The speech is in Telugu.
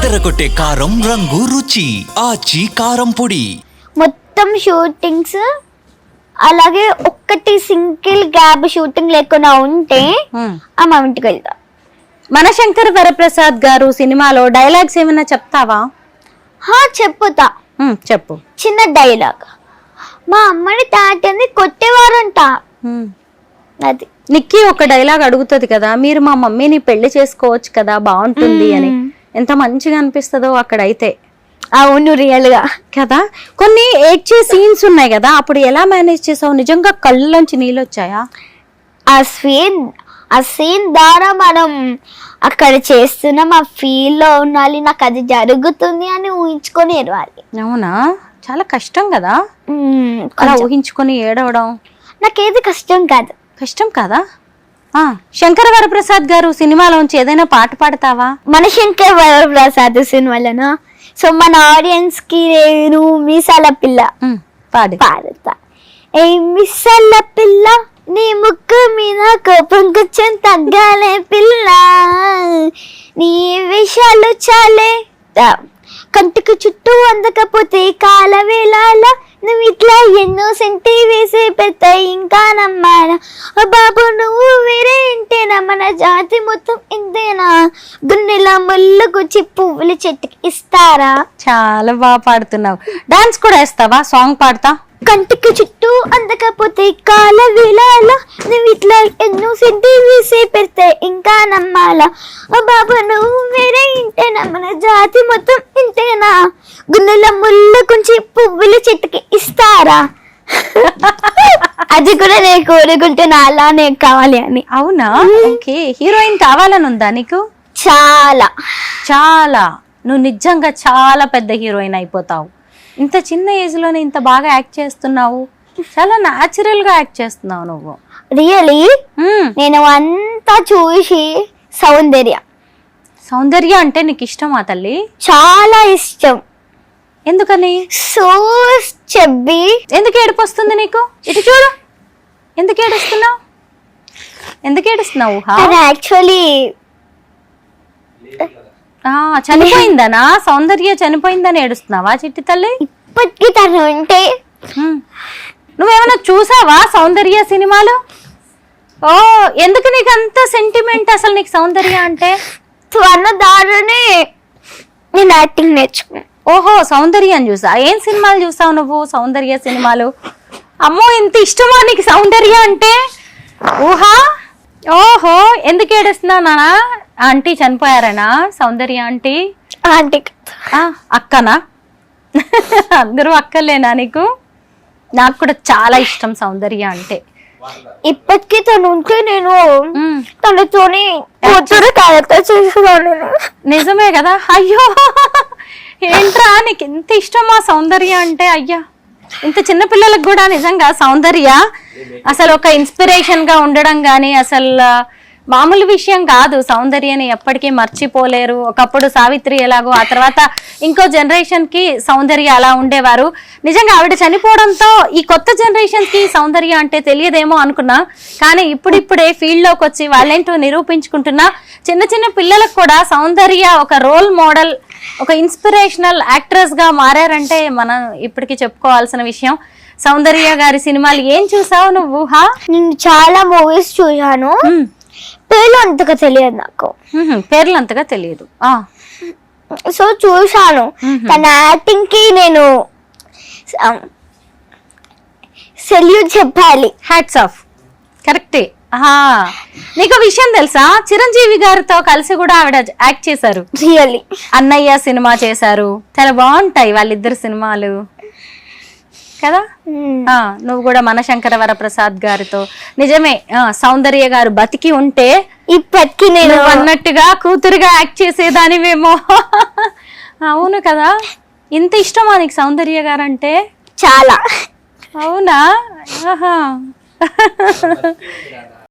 అదరగొట్టే కారం రంగు రుచి ఆచి కారం పొడి. మొత్తం షూటింగ్స్ అలాగే ఒక్కటి సింగిల్ గ్యాప్ షూటింగ్ లేకుండా ఉంటే అమ్మ ఇంటికి వెళ్తా. మన శంకర్ వరప్రసాద్ గారు సినిమాలో డైలాగ్స్ ఏమైనా చెప్తావా? చెప్పుతా. చెప్పు. చిన్న డైలాగ్, మా అమ్మని తాతని కొట్టేవారంట. అది నిక్కీ ఒక డైలాగ్ అడుగుతుంది కదా, మీరు మా మమ్మీని పెళ్లి చేసుకోవచ్చు కదా బాగుంటుంది అని. ఎంత మంచిగా అనిపిస్తుందో అక్కడైతే. అవును, రియల్ గా కదా. కొన్ని ఏడ్చే సీన్స్ ఉన్నాయి కదా, అప్పుడు ఎలా మేనేజ్ చేసావు? నిజంగా కళ్ళలోంచి నీళ్ళు వచ్చాయా? ఆ సీన్ ద్వారా మనం అక్కడ చేస్తున్నాం, ఆ ఫీల్ లో ఉండాలి, నాకు అది జరుగుతుంది అని ఊహించుకొని ఏడవాలి. అవునా? చాలా కష్టం కదా అలా ఊహించుకొని ఏడవడం. నాకేది కష్టం కాదు. కష్టం కాదా? శంకర వరప్రసాద్ గారు సినిమాలోంచి ఏదైనా పాట పాడతావా? మన శంకర్ వరప్రసాద్ సినిమాలోనా? సో మన ఆడియన్స్ కి నేను మీసాల పిల్ల పాడతా. ఏ మీసాల పిల్ల, నీ ముక్కు మీద కోపం కొంచెం తగ్గాలే పిల్ల, నీ విషయాలు చాలే, కంటికి చుట్టూ అందకపోతే కాల వేళాల, నువ్వు ఇట్లా ఎన్నో సెంటి వేసే పెద్ద ఇంకా నమ్మానా, బాబు నువ్వు వేరే ఇంటేనా, మన జాతి మొత్తం ఇంతేనా, గుండెల ముళ్ళుకొచ్చి పువ్వుల చెట్టుకి ఇస్తారా. చాలా బాగా పాడుతున్నావు. డాన్స్ కూడా వేస్తావా? సాంగ్ పాడతా. కంటికి చుట్టూ అందకపోతే కాల వేళాల, నువ్వు ఇట్లా ఎన్నో సెంటి వేసే పెడితే ఇంకా నమ్మాలా, బాబు నువ్వు వేరే ఇంటేనా, మన జాతి మొత్తం ఇంతేనా, గుండెల ముళ్ళు కొంచెం పువ్వుల చెట్టుకి ఇస్తారా. అది కూడా నేను కోరుకుంటున్నా, అలా నేను కావాలి అని. అవునా? ఓకే. హీరోయిన్ కావాలని ఉందా నీకు? చాలా చాలా. నువ్వు నిజంగా చాలా పెద్ద హీరోయిన్ అయిపోతావు. ఇంత చిన్న ఏజ్ లోనే ఇంత బాగా యాక్ట్ చేస్తున్నావు. చాలా న్యాచురల్ గా యాక్ట్ చేస్తున్నావు నువ్వు. రియలీ నేను అంతా చూసి సౌందర్య అంటే నీకు ఇష్టమా తల్లి? చాలా ఇష్టం. ఎందుకని? సో చెబ్బి. ఎందుకు ఏడుపు వస్తుంది నీకు? ఇటు చూడు. ఎందుకు ఏడుస్తున్నావు? యాక్చువల్లీ చనిపోయిందనా? సౌందర్య చనిపోయిందని ఏడుస్తున్నావా చిట్టి తల్లి? ఇప్పటికీ తను ఉంటే. నువ్వేమైనా చూసావా సౌందర్య సినిమాలు? ఓ, ఎందుకు నీకు అంత సెంటిమెంట్ అసలు నీకు సౌందర్య అంటే? త్వరణ దారునే నేను యాక్టింగ్ నేర్చుకున్నాను. ఓహో, సౌందర్యాన్ని చూసా. ఏం సినిమాలు చూసావు నువ్వు? సౌందర్య సినిమాలు. అమ్మో, ఇంత ఇష్టమా నీకు సౌందర్య అంటే? ఊహా. ఓహో, ఎందుకు ఏడుస్తున్నావు నానా? ఆంటీ చనిపోయారనా సౌందర్య ఆంటీ? అక్కనా? అందరూ అక్కలేనా నీకు? నాకు కూడా చాలా ఇష్టం సౌందర్య అంటే. ఇప్పటికీ తను ఉంటే నేను తనతోని క్యారెక్టర్ చేసేదాన్ని. నిజమే కదా? అయ్యో, ఏంట్రా నీకు ఎంత ఇష్టమా సౌందర్య అంటే? అయ్యా, ఇంత చిన్న పిల్లలకు కూడా నిజంగా సౌందర్య అసలు ఒక ఇన్స్పిరేషన్ గా ఉండడం గానీ అసలు మామూలు విషయం కాదు. సౌందర్యని ఎప్పటికీ మర్చిపోలేరు. ఒకప్పుడు సావిత్రి ఎలాగో, ఆ తర్వాత ఇంకో జనరేషన్ కి సౌందర్య అలా ఉండేవారు. నిజంగా ఆవిడ చనిపోవడంతో ఈ కొత్త జనరేషన్ కి సౌందర్య అంటే తెలియదేమో అనుకున్నా, కానీ ఇప్పుడిప్పుడే ఫీల్డ్ లోకి వచ్చి వాళ్ళేంటో నిరూపించుకుంటున్నా. చిన్న చిన్న పిల్లలకు కూడా సౌందర్య ఒక రోల్ మోడల్, ఒక ఇన్స్పిరేషనల్ యాక్ట్రెస్ గా మారారంటే మనం ఇప్పటికీ చెప్పుకోవాల్సిన విషయం. సౌందర్య గారి సినిమాలు ఏం చూసావు నువ్వు? నేను చాలా మూవీస్ చూసాను. పేర్లు అంతగా తెలియదు నాకు. పేర్లు అంతగా తెలియదు. సో చూసాను. తన యాక్టింగ్ కి నేను సెల్యూట్ చెప్పాలి. Hats off. కరెక్టే. నీకు విషయం తెలుసా? చిరంజీవి గారితో కలిసి కూడా ఆవిడ యాక్ట్ చేశారు. రియల్లీ. అన్నయ్య సినిమా చేశారు. చాలా బాగుంటాయి వాళ్ళిద్దరు సినిమాలు కదా. నువ్వు కూడా మన శంకర వరప్రసాద్ గారితో. నిజమే, సౌందర్య గారు బతికి ఉంటే ఇప్పటికీ నేను అన్నట్టుగా కూతురుగా యాక్ట్ చేసేదానివేమో. అవును కదా. ఇంత ఇష్టమా నీకు సౌందర్య గారు అంటే? చాలా. అవునా?